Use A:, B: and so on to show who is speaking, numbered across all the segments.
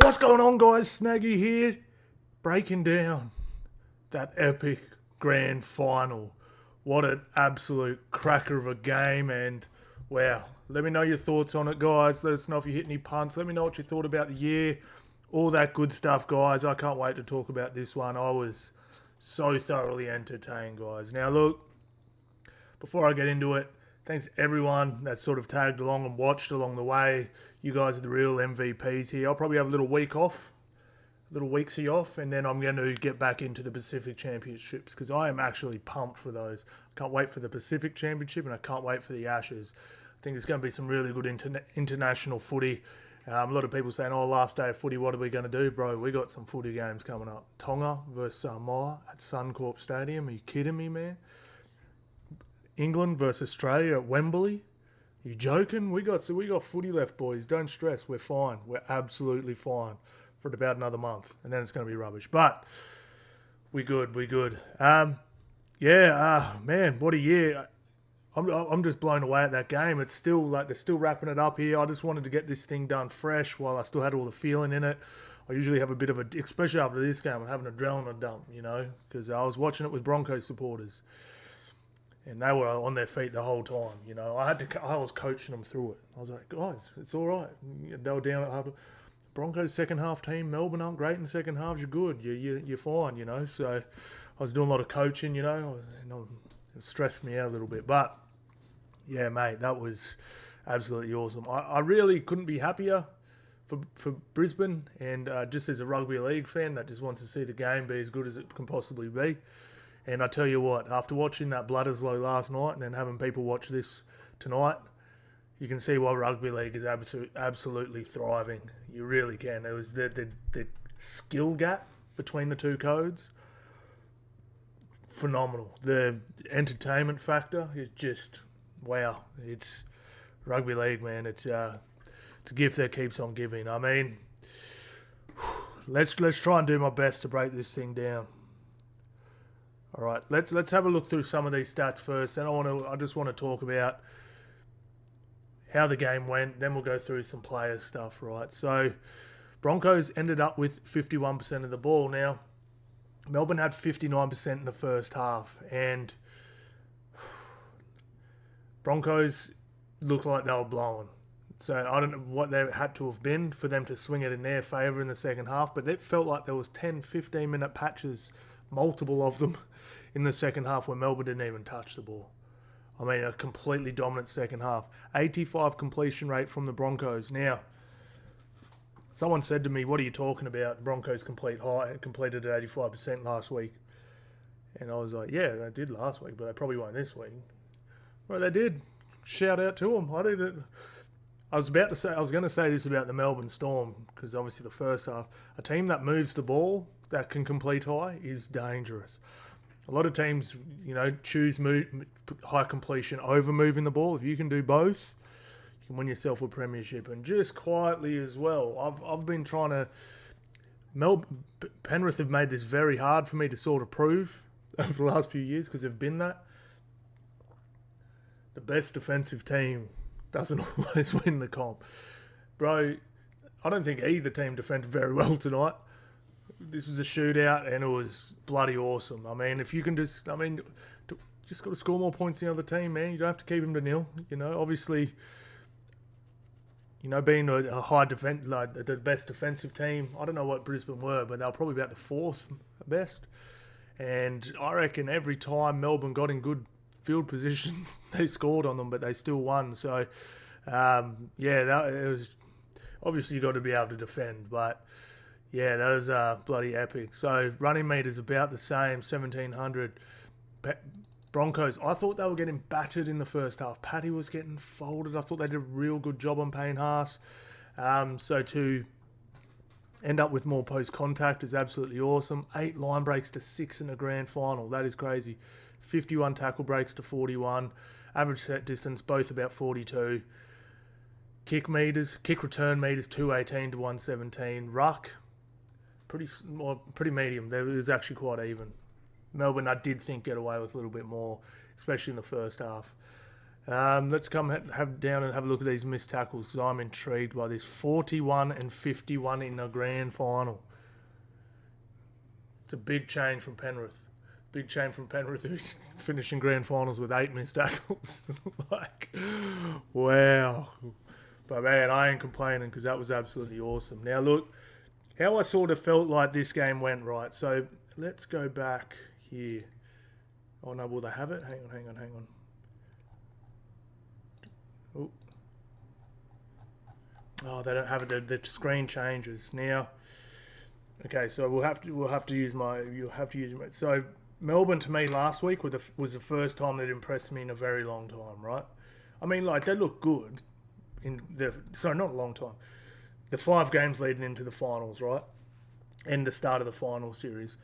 A: What's going on, guys? Snaggy here, breaking down that epic grand final. What an absolute cracker of a game, and wow. Let me know your thoughts on it, guys. Let us know if you hit any punts. Let me know what you thought about the year. All that good stuff, guys. I can't wait to talk about this one. I was so thoroughly entertained, guys. Now, look, before I get into it, thanks everyone that sort of tagged along and watched along the way. You guys are the real MVPs here. I'll probably have a little week off, and then I'm going to get back into the Pacific Championships because I am actually pumped for those. I can't wait for the Pacific Championship and I can't wait for the Ashes. I think it's going to be some really good international footy. A lot of people saying, last day of footy, what are we going to do? Bro, we got some footy games coming up. Tonga versus Samoa at Suncorp Stadium. Are you kidding me, man? England versus Australia at Wembley. You joking? We got footy left, boys. Don't stress. We're fine. We're absolutely fine for about another month, and then it's going to be rubbish. But we good. Man, what a year! I'm just blown away at that game. It's still like they're still wrapping it up here. I just wanted to get this thing done fresh while I still had all the feeling in it. I usually have a bit of especially after this game, I'm having an adrenaline dump, because I was watching it with Broncos supporters. And they were on their feet the whole time, I was coaching them through it. I was like, guys, it's all right. They were down at half. Broncos second half team, Melbourne aren't great in the second half. You're good. You're fine, So I was doing a lot of coaching, it stressed me out a little bit. But yeah, mate, that was absolutely awesome. I really couldn't be happier for Brisbane, and just as a rugby league fan that just wants to see the game be as good as it can possibly be. And I tell you what, after watching that Bledisloe last night and then having people watch this tonight, you can see why rugby league is absolutely thriving. You really can. There was the skill gap between the two codes. Phenomenal. The entertainment factor is just, wow. It's rugby league, man. It's a gift that keeps on giving. I mean, let's try and do my best to break this thing down. All right, let's have a look through some of these stats first. And I just want to talk about how the game went. Then we'll go through some player stuff, right? So, Broncos ended up with 51% of the ball. Now, Melbourne had 59% in the first half, and Broncos looked like they were blowing. So I don't know what they had to have been for them to swing it in their favour in the second half, but it felt like there was 10, 15-minute patches, multiple of them, in the second half where Melbourne didn't even touch the ball. I mean, a completely dominant second half. 85 completion rate from the Broncos. Now, someone said to me, what are you talking about? The Broncos completed at 85% last week. And I was like, yeah, they did last week, but they probably won't this week. Well, they did. Shout out to them. I was going to say this about the Melbourne Storm, because obviously the first half, a team that moves the ball, that can complete high, is dangerous. A lot of teams, choose high completion over moving the ball. If you can do both, you can win yourself a premiership. And just quietly as well, I've been trying to... Penrith have made this very hard for me to sort of prove over the last few years because they've been that. The best defensive team doesn't always win the comp. Bro, I don't think either team defended very well tonight. This was a shootout and it was bloody awesome. I mean, if you can just got to score more points than the other team, man. You don't have to keep them to nil. Obviously, being a high defense, like the best defensive team, I don't know what Brisbane were, but they were probably about the fourth best. And I reckon every time Melbourne got in good field position, they scored on them, but they still won. So, it was obviously you got to be able to defend, but. Yeah, that was bloody epic. So, running meters about the same, 1,700. Broncos, I thought they were getting battered in the first half. Paddy was getting folded. I thought they did a real good job on Payne Haas. So, to end up with more post-contact is absolutely awesome. 8 line breaks to 6 in the grand final. That is crazy. 51 tackle breaks to 41. Average set distance, both about 42. Kick return meters, 218 to 117. Ruck, pretty medium. It was actually quite even. Melbourne, I did think, get away with a little bit more, especially in the first half. Let's come have down and have a look at these missed tackles because I'm intrigued by this. 41 and 51 in the grand final. It's a big change from Penrith. Big change from Penrith who's finishing grand finals with 8 missed tackles. Like, wow. But man, I ain't complaining because that was absolutely awesome. Now look, how I sort of felt like this game went, right? So let's go back here. Oh no, will they have it? Hang on. Oh, they don't have it. The screen changes now. Okay, so you'll have to use my. So Melbourne to me last week was the first time that impressed me in a very long time, right? I mean, like they look good not a long time. The 5 games leading into the finals, right? And the start of the final series.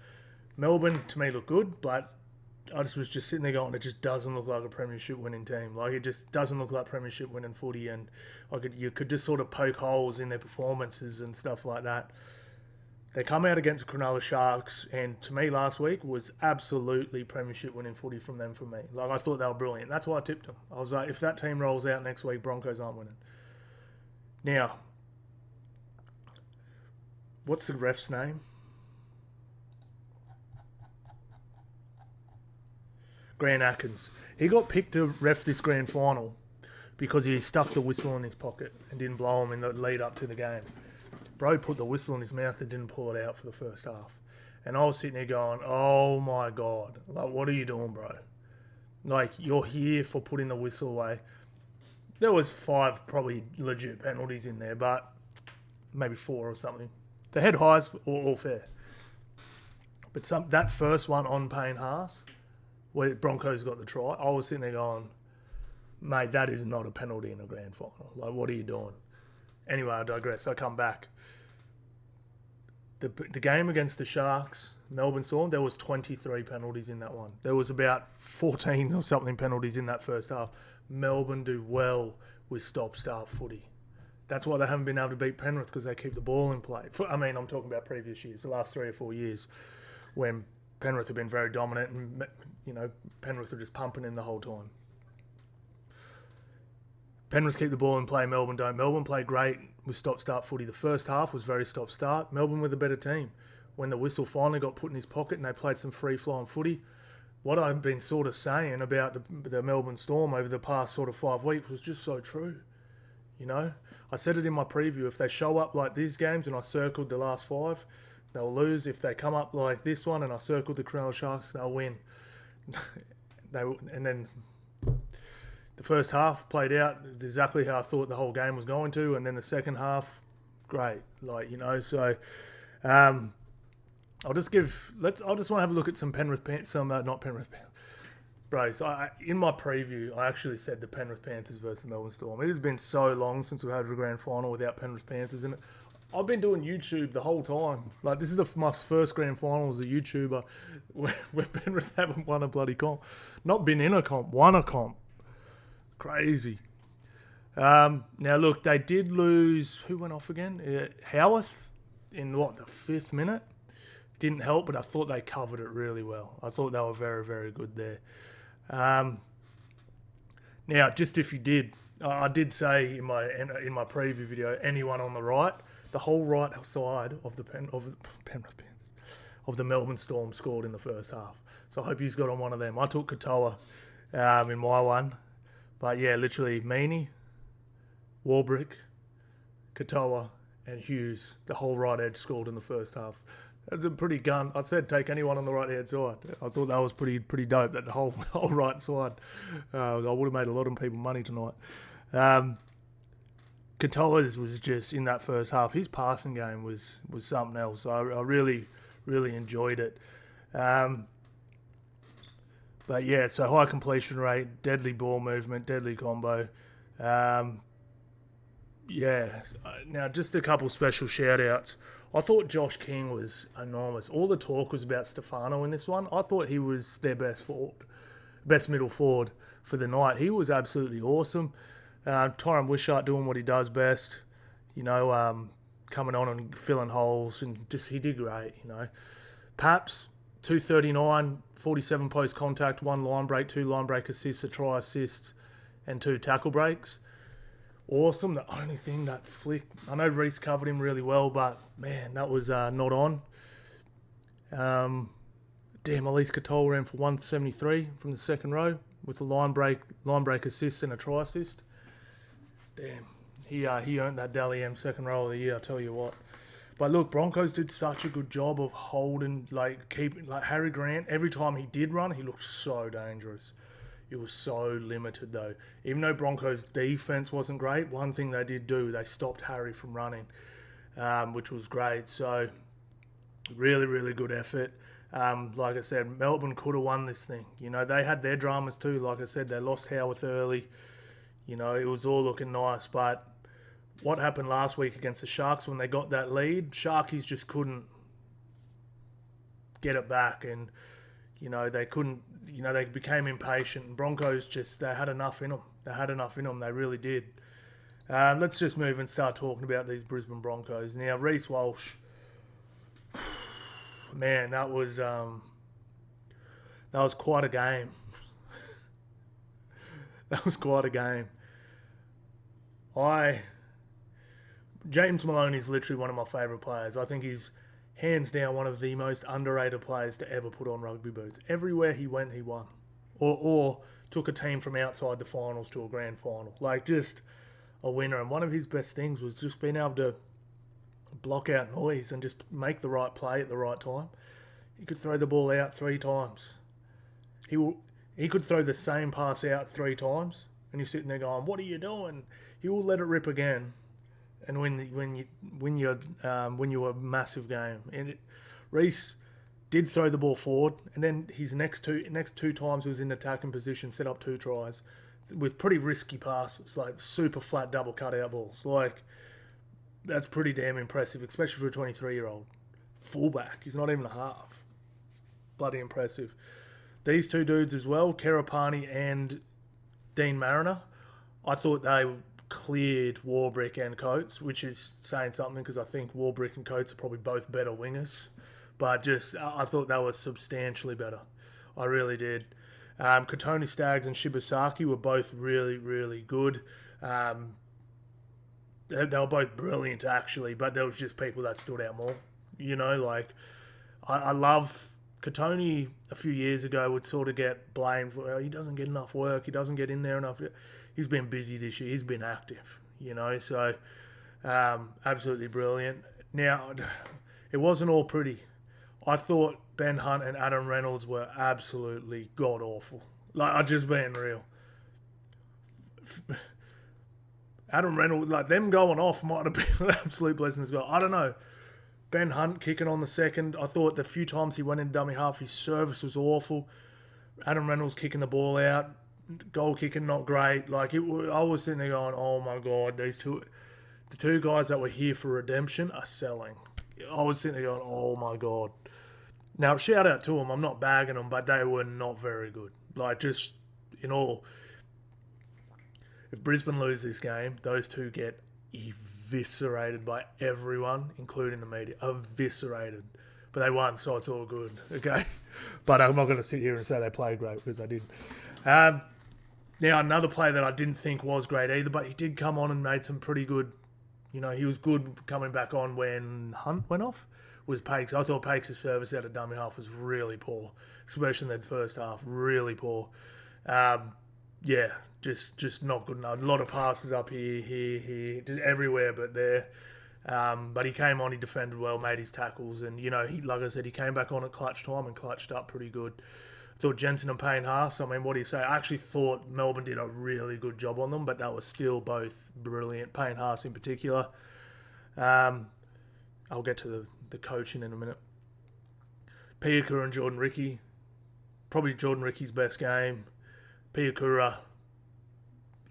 A: Melbourne to me looked good, but I was just sitting there going, it just doesn't look like a premiership winning team. Like it just doesn't look like premiership winning footy, and you could just sort of poke holes in their performances and stuff like that. They come out against the Cronulla Sharks, and to me last week was absolutely premiership winning footy from them for me. Like I thought they were brilliant. That's why I tipped them. I was like, if that team rolls out next week, Broncos aren't winning. Now, what's the ref's name? Grant Atkins. He got picked to ref this grand final because he stuck the whistle in his pocket and didn't blow him in the lead up to the game. Bro put the whistle in his mouth and didn't pull it out for the first half. And I was sitting there going, oh my God, like what are you doing, bro? Like you're here for putting the whistle away. There was 5 probably legit penalties in there, but maybe 4 or something. The head highs all fair. But that first one on Payne Haas, where Broncos got the try, I was sitting there going, mate, that is not a penalty in a grand final. Like, what are you doing? Anyway, I digress. I come back. The game against the Sharks, Melbourne Storm, there was 23 penalties in that one. There was about 14 or something penalties in that first half. Melbourne do well with stop-start footy. That's why they haven't been able to beat Penrith, because they keep the ball in play. I'm talking about previous years, the last 3 or 4 years, when Penrith have been very dominant and, Penrith are just pumping in the whole time. Penrith keep the ball in play, Melbourne don't. Melbourne play great with stop-start footy. The first half was very stop-start. Melbourne were the better team. When the whistle finally got put in his pocket and they played some free-flowing footy, what I've been sort of saying about the Melbourne Storm over the past sort of 5 weeks was just so true. I said it in my preview. If they show up like these games, and I circled the last 5, they'll lose. If they come up like this one, and I circled the Cronulla Sharks, they'll win. And then the first half played out exactly how I thought the whole game was going to, and then the second half, great. So I just want to have a look at some not Penrith. Bro, so in my preview, I actually said the Penrith Panthers versus the Melbourne Storm. It has been so long since we've had a grand final without Penrith Panthers in it. I've been doing YouTube the whole time. Like, this is my first grand final as a YouTuber where Penrith haven't won a bloody comp. Not been in a comp, won a comp. Crazy. Now, look, they did lose... Who went off again? Howarth in, the 5th minute? Didn't help, but I thought they covered it really well. I thought they were very, very good there. Now, just if you did... I did say in my preview video, anyone on the right... The whole right side of the Melbourne Storm scored in the first half. So I hope he's got on one of them. I took Katoa in my one. But yeah, literally Meaney, Warbrick, Katoa and Hughes. The whole right edge scored in the first half. That's a pretty gun. I said take anyone on the right hand side. I thought that was pretty dope, that the whole right side. I would have made a lot of people money tonight. Katoa's was just, in that first half, his passing game was something else. I really, really enjoyed it. But yeah, so high completion rate, deadly ball movement, deadly combo. Yeah, now just a couple special shout-outs. I thought Josh King was enormous. All the talk was about Stefano in this one. I thought he was their best middle forward for the night. He was absolutely awesome. Tyron Wishart doing what he does best, coming on and filling holes, and just he did great, Paps, 239, 47 post contact, 1 line break, 2 line break assists, a try assist. and 2 tackle breaks. Awesome. The only thing that flick, I know Reece covered him really well, but man, that was not on. Elise Katoa ran for 173 from the second row with a line break assist and a try assist. Damn, he earned that Dally M second row of the year, I tell you what. But look, Broncos did such a good job of holding, keeping Harry Grant. Every time he did run, he looked so dangerous. It was so limited though. Even though Broncos' defense wasn't great, one thing they did do, they stopped Harry from running, which was great. So really, really good effort. Like I said, Melbourne could have won this thing. You know, they had their dramas too. Like I said, they lost Howarth early. You know, it was all looking nice, but what happened last week against the Sharks when they got that lead, Sharkies just couldn't get it back, and you know they couldn't. You know they became impatient. And Broncos they had enough in them. They really did. Let's just move and start talking about these Brisbane Broncos now. Reece Walsh, man, that was quite a game. That was quite a game. James Maloney is literally one of my favourite players. I think he's hands down one of the most underrated players to ever put on rugby boots. Everywhere he went, he won. Or took a team from outside the finals to a grand final. Like, just a winner. And one of his best things was just being able to block out noise and just make the right play at the right time. He could throw the ball out 3 times. He could throw the same pass out 3 times. And you're sitting there going, what are you doing? He will let it rip again. And win you a massive game. And Reece did throw the ball forward, and then his next two times he was in attacking position, set up 2 tries with pretty risky passes, like super flat double cutout balls. Like, that's pretty damn impressive, especially for a 23-year-old fullback. He's not even a half. Bloody impressive. These 2 dudes as well, Kerapani and Dean Mariner, I thought they cleared Warbrick and Coates, which is saying something because I think Warbrick and Coates are probably both better wingers. But I thought they were substantially better. I really did. Katoni Staggs and Shibasaki were both really, really good. They were both brilliant, actually, but there was just people that stood out more. You know, like, I love Katoni a few years ago would sort of get blamed for, he doesn't get enough work, he doesn't get in there enough. He's been busy this year. He's been active, you know, so absolutely brilliant. Now, it wasn't all pretty. I thought Ben Hunt and Adam Reynolds were absolutely god-awful. Like, I'm just being real. Adam Reynolds, like, them going off might have been an absolute blessing as well. I don't know. Ben Hunt kicking on the second. I thought the few times he went in dummy half, his service was awful. Adam Reynolds kicking the ball out. Goal kicking not great. Like, I was sitting there going, oh my god, the 2 guys that were here for redemption are selling. I was sitting there going, oh my god. Now, shout out to them. I'm not bagging them, but they were not very good. Like, just in all, if Brisbane lose this game, those 2 get eviscerated by everyone, including the media. Eviscerated. But they won, so it's all good. Okay? But I'm not going to sit here and say they played great, because I didn't. Now, another player that I didn't think was great either, but he did come on and made some pretty good, you know, he was good coming back on when Hunt went off, was Pakes. I thought Pakes' service out of dummy half was really poor, especially in the first half, really poor. Yeah, just not good enough. A lot of passes up here, just everywhere but there. But he came on, he defended well, made his tackles, and, you know, like I said, he came back on at clutch time and clutched up pretty good. I thought Jensen and Payne Haas, I mean, what do you say? I actually thought Melbourne did a really good job on them, but they were still both brilliant. Payne Haas in particular. I'll get to the coaching in a minute. Piakura and Jordan Ricky. Probably Jordan Ricky's best game. Piakura,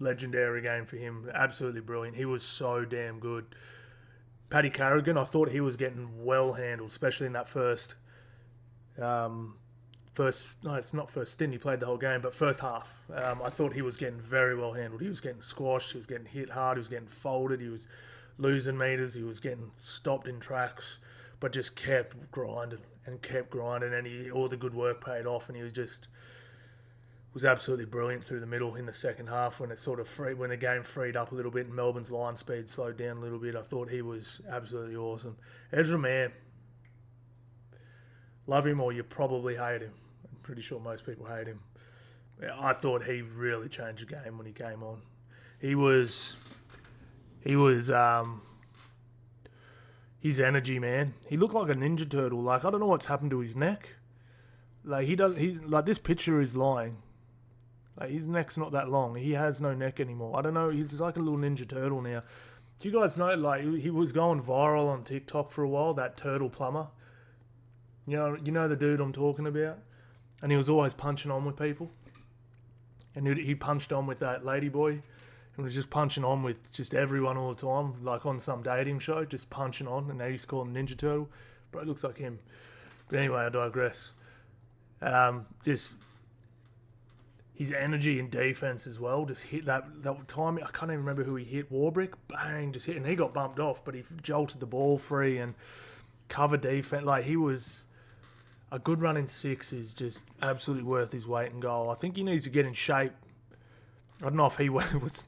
A: legendary game for him. Absolutely brilliant. He was so damn good. Paddy Carrigan, I thought he was getting well handled, especially in that first stint, he played the whole game, but first half. I thought he was getting very well handled. He was getting squashed, he was getting hit hard, he was getting folded, he was losing meters, he was getting stopped in tracks, but just kept grinding, and all the good work paid off, and he was just, was absolutely brilliant through the middle in the second half when it sort of when the game freed up a little bit and Melbourne's line speed slowed down a little bit. I thought he was absolutely awesome. Ezra Mann, love him or you probably hate him. I'm pretty sure most people hate him. I thought he really changed the game when he came on. His energy, man. He looked like a Ninja Turtle. Like, I don't know what's happened to his neck. Like, he's like, this picture is lying. Like, his neck's not that long. He has no neck anymore. I don't know. He's like a little Ninja Turtle now. Do you guys know, like, he was going viral on TikTok for a while, that turtle plumber? You know the dude I'm talking about? And he was always punching on with people. And he punched on with that lady boy. And was just punching on with just everyone all the time. Like on some dating show, just punching on. And they used to call him Ninja Turtle. Bro, it looks like him. But anyway, I digress. Just his energy in defense as well. Just hit that time. I can't even remember who he hit. Warbrick, bang, just hit, and he got bumped off, but he jolted the ball free and covered defense. Like, he was a good running six is just absolutely worth his weight in goal. I think he needs to get in shape. I don't know if he was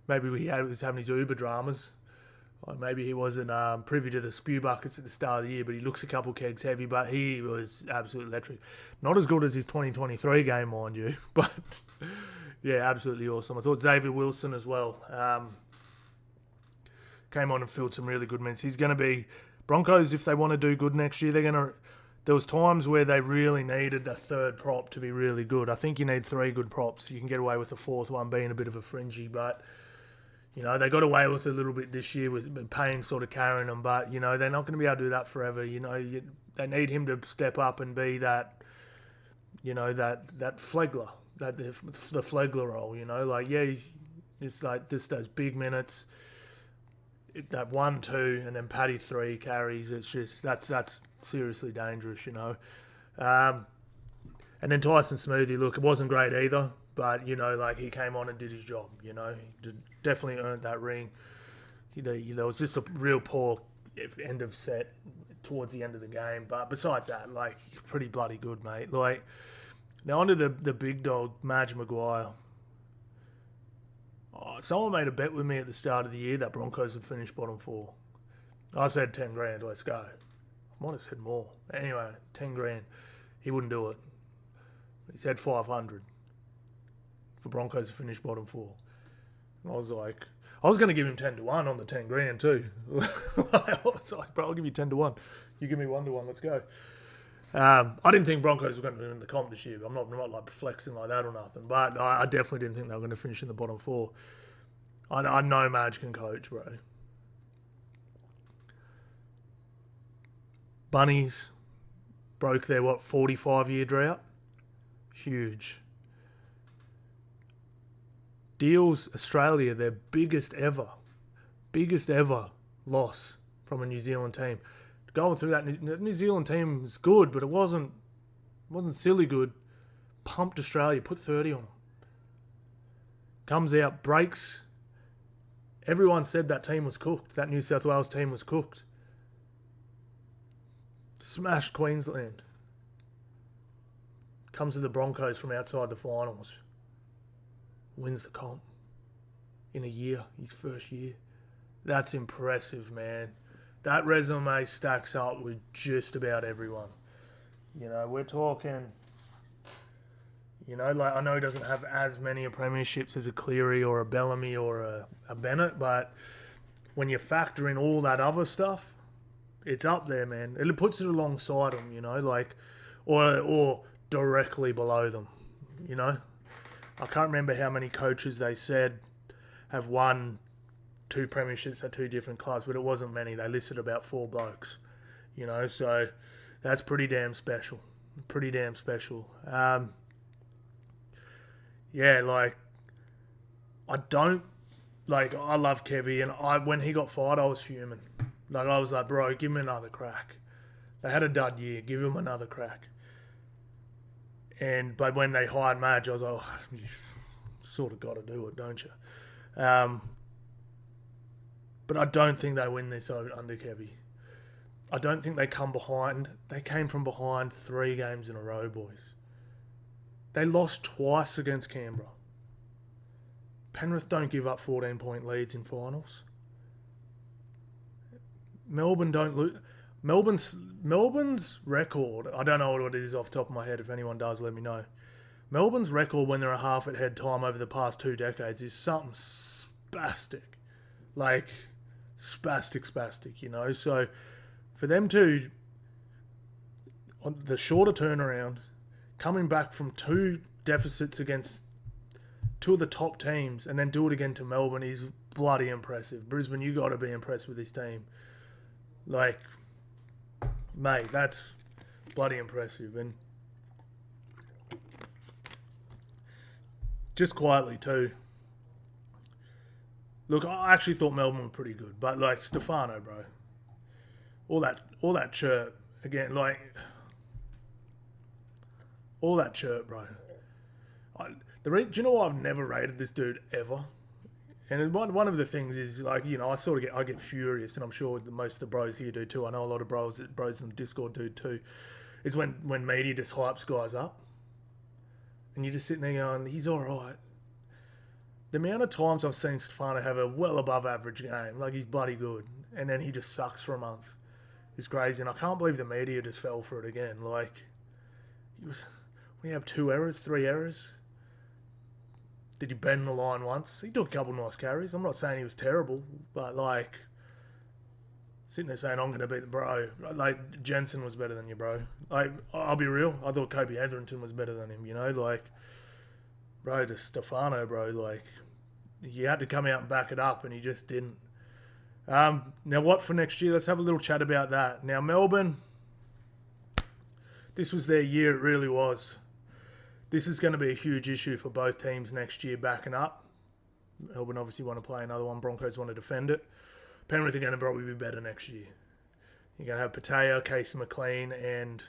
A: maybe was having his Uber dramas. Or maybe he wasn't privy to the spew buckets at the start of the year, but he looks a couple kegs heavy, but he was absolutely electric. Not as good as his 2023 game, mind you, but yeah, absolutely awesome. I thought Xavier Wilson as well came on and filled some really good minutes. He's going to be... Broncos, if they want to do good next year, they're going to... There was times where they really needed a third prop to be really good. I think you need 3 good props. You can get away with the 4th one being a bit of a fringy, but... You know, they got away with it a little bit this year with Payne sort of carrying them, but, you know, they're not going to be able to do that forever. You know, they need him to step up and be that, you know, that Flegler, the Flegler role, you know. Like, yeah, it's like just those big minutes, that 1-2 and then Paddy 3 carries. It's just, that's seriously dangerous, you know. And then Tyson Smoothie, look, it wasn't great either. But, you know, like, he came on and did his job, you know. He definitely earned that ring. There was just a real poor end of set towards the end of the game. But besides that, like, pretty bloody good, mate. Like, now onto the big dog, Madge Maguire. Oh, someone made a bet with me at the start of the year that Broncos would finish bottom 4. I said 10 grand, let's go. I might have said more. Anyway, 10 grand. He wouldn't do it. He said 500. For Broncos to finish bottom 4. And I was like, I was going to give him 10-1 on the 10 grand too. I was like, bro, I'll give you 10-1. You give me 1-1, let's go. I didn't think Broncos were going to win the comp this year. I'm not like flexing like that or nothing, but I definitely didn't think they were going to finish in the bottom 4. I know Madge can coach, bro. Bunnies broke their, 45-year drought? Huge. Deals Australia their biggest ever loss from a New Zealand team. Going through that, the New Zealand team was good, but it wasn't silly good. Pumped Australia, put 30 on them. Comes out, breaks. Everyone said that team was cooked. That New South Wales team was cooked. Smashed Queensland. Comes to the Broncos from outside the finals. Wins the comp in a year, his first year. That's impressive, man. That resume stacks up with just about everyone. You know, we're talking, you know, like, I know he doesn't have as many premierships as a Cleary or a Bellamy or a Bennett, but when you factor in all that other stuff, it's up there, man. It puts it alongside them, you know, like, or directly below them, you know. I can't remember how many coaches they said have won 2 premierships at 2 different clubs, but it wasn't many. They listed about 4 blokes, you know, so that's pretty damn special. Pretty damn special. Yeah, like, I love Kevy, and when he got fired, I was fuming. Like, I was like, bro, give him another crack. They had a dud year. Give him another crack. But when they hired Madge, I was like, oh, you sort of got to do it, don't you? But I don't think they win this under Kevy. I don't think they come behind. They came from behind 3 games in a row, boys. They lost twice against Canberra. Penrith don't give up 14-point leads in finals. Melbourne don't lose. Melbourne's record, I don't know what it is off the top of my head. If anyone does, let me know. Melbourne's record when they're a half at head time over the past 2 decades is something spastic. Like, spastic, you know. So, for them to, on the shorter turnaround, coming back from 2 deficits against 2 of the top teams and then do it again to Melbourne is bloody impressive. Brisbane, you got to be impressed with this team. Like, mate, that's bloody impressive. And just quietly too. Look, I actually thought Melbourne were pretty good, but like Stefano, bro, all that chirp again, like all that chirp, bro. Do you know what? I've never rated this dude ever. And one of the things is, like, you know, I get furious, and I'm sure that most of the bros here do too. I know a lot of bros in the Discord do too. Is when media just hypes guys up, and you're just sitting there going, he's all right. The amount of times I've seen Stefano have a well above average game, like he's bloody good, and then he just sucks for a month, is crazy. And I can't believe the media just fell for it again. Like, we have 2 errors, 3 errors. Did he bend the line once? He took a couple nice carries. I'm not saying he was terrible, but like, sitting there saying, I'm going to beat the bro. Like, Jensen was better than you, bro. Like, I'll be real. I thought Kobe Hetherington was better than him, you know? Like, bro, to Stefano, bro, like, he had to come out and back it up, and he just didn't. Now, what for next year? Let's have a little chat about that. Now, Melbourne, this was their year. It really was. This is going to be a huge issue for both teams next year backing up. Melbourne obviously want to play another one. Broncos want to defend it. Penrith are going to probably be better next year. You're going to have Patea, Casey McLean, and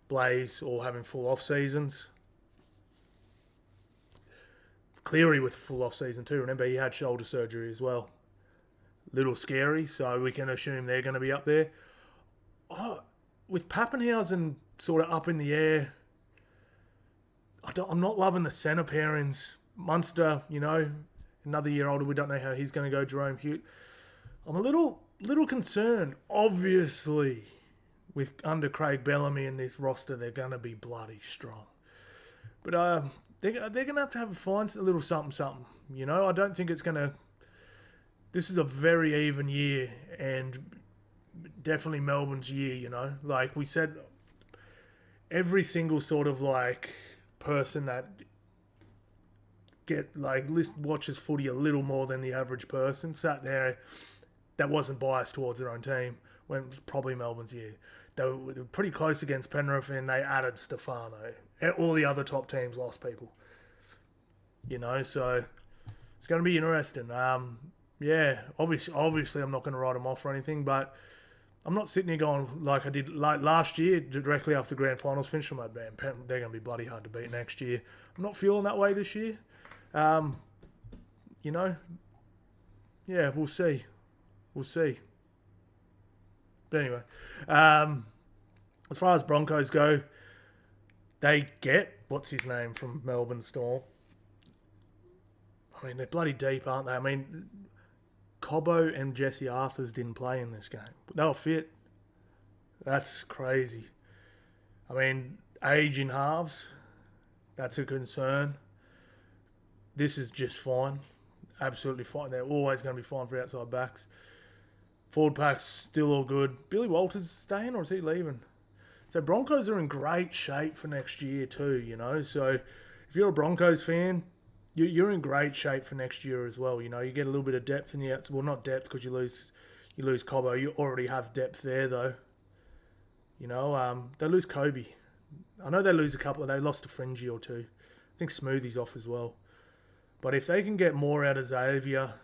A: Blaze all having full off seasons. Cleary with full off season too. Remember, he had shoulder surgery as well. Little scary, so we can assume they're going to be up there. With Pappenhausen sort of up in the air, I'm not loving the centre pairings. Munster, you know, another year older. We don't know how he's going to go. Jerome Hughes. I'm a little concerned. Obviously, with under Craig Bellamy in this roster, they're going to be bloody strong. But they're going to have to find a little something. You know, I don't think it's going to. This is a very even year, and definitely Melbourne's year. You know, like we said, every single sort of like person that watches footy a little more than the average person sat there that wasn't biased towards their own team when it was probably Melbourne's year. They were pretty close against Penrith, and they added Stefano. All the other top teams lost people. You know, so it's going to be interesting. Yeah, obviously I'm not going to write them off or anything, but I'm not sitting here going like I did like last year, directly after the grand finals finish. I'm like, man, they're going to be bloody hard to beat next year. I'm not feeling that way this year. You know, yeah, we'll see. But anyway, as far as Broncos go, they get, what's his name from Melbourne Storm. I mean, they're bloody deep, aren't they? I mean, Cobbo and Jesse Arthurs didn't play in this game. But they were fit. That's crazy. I mean, age in halves, that's a concern. This is just fine. Absolutely fine. They're always going to be fine for outside backs. Forward pack's still all good. Billy Walters staying or is he leaving? So Broncos are in great shape for next year too, you know. So if you're a Broncos fan, you're in great shape for next year as well. You know, you get a little bit of depth in the outside. Well, not depth because you lose Cobbo. You already have depth there though. You know, they lose Kobe. I know they lose a couple. They lost a Fringy or two. I think Smoothie's off as well. But if they can get more out of Xavier,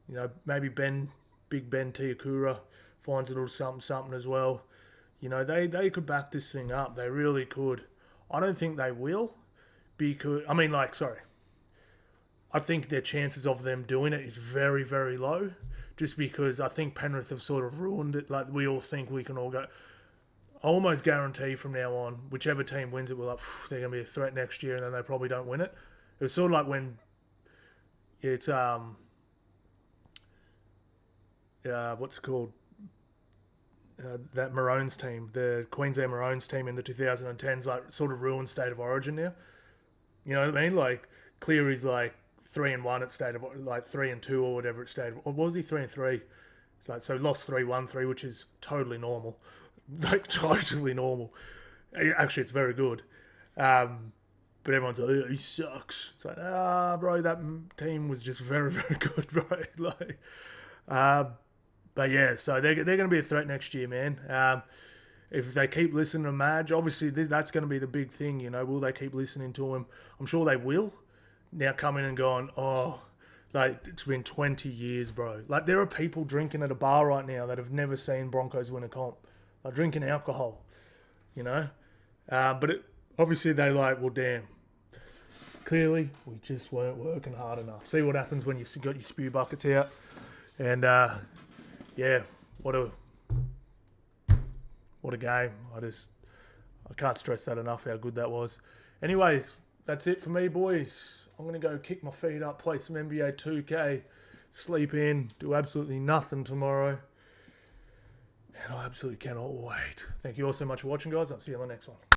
A: you know, maybe Big Ben Tiakura finds a little something as well. You know, they could back this thing up. They really could. I don't think they will because, I think their chances of them doing it is very, very low just because I think Penrith have sort of ruined it. Like we all think we can all go. almost guarantee from now on, whichever team wins it, we're like, they're going to be a threat next year, and then they probably don't win it. It was sort of like when it's what's it called? That Maroons team, the Queensland Maroons team in the 2010s, like sort of ruined State of Origin now. You know what I mean? Like Cleary's like 3-1 at State of, like 3-2 or whatever at State of, or was he 3-3? Like, so lost 3-1-3, which is totally normal, like totally normal. Actually, it's very good. But everyone's like, oh, he sucks. It's like, bro, that team was just very, very good, bro. Like, but yeah, so they're going to be a threat next year, man. If they keep listening to Madge, obviously that's going to be the big thing, you know. Will they keep listening to him? I'm sure they will. Now coming and going, like, it's been 20 years, bro. Like, there are people drinking at a bar right now that have never seen Broncos win a comp. Like, drinking alcohol, you know. But obviously they like, well, damn. Clearly, we just weren't working hard enough. See what happens when you got your spew buckets out. And, yeah, what a game. I can't stress that enough how good that was. Anyways, that's it for me, boys. I'm going to go kick my feet up, play some NBA 2K, sleep in, do absolutely nothing tomorrow. And I absolutely cannot wait. Thank you all so much for watching, guys. I'll see you on the next one.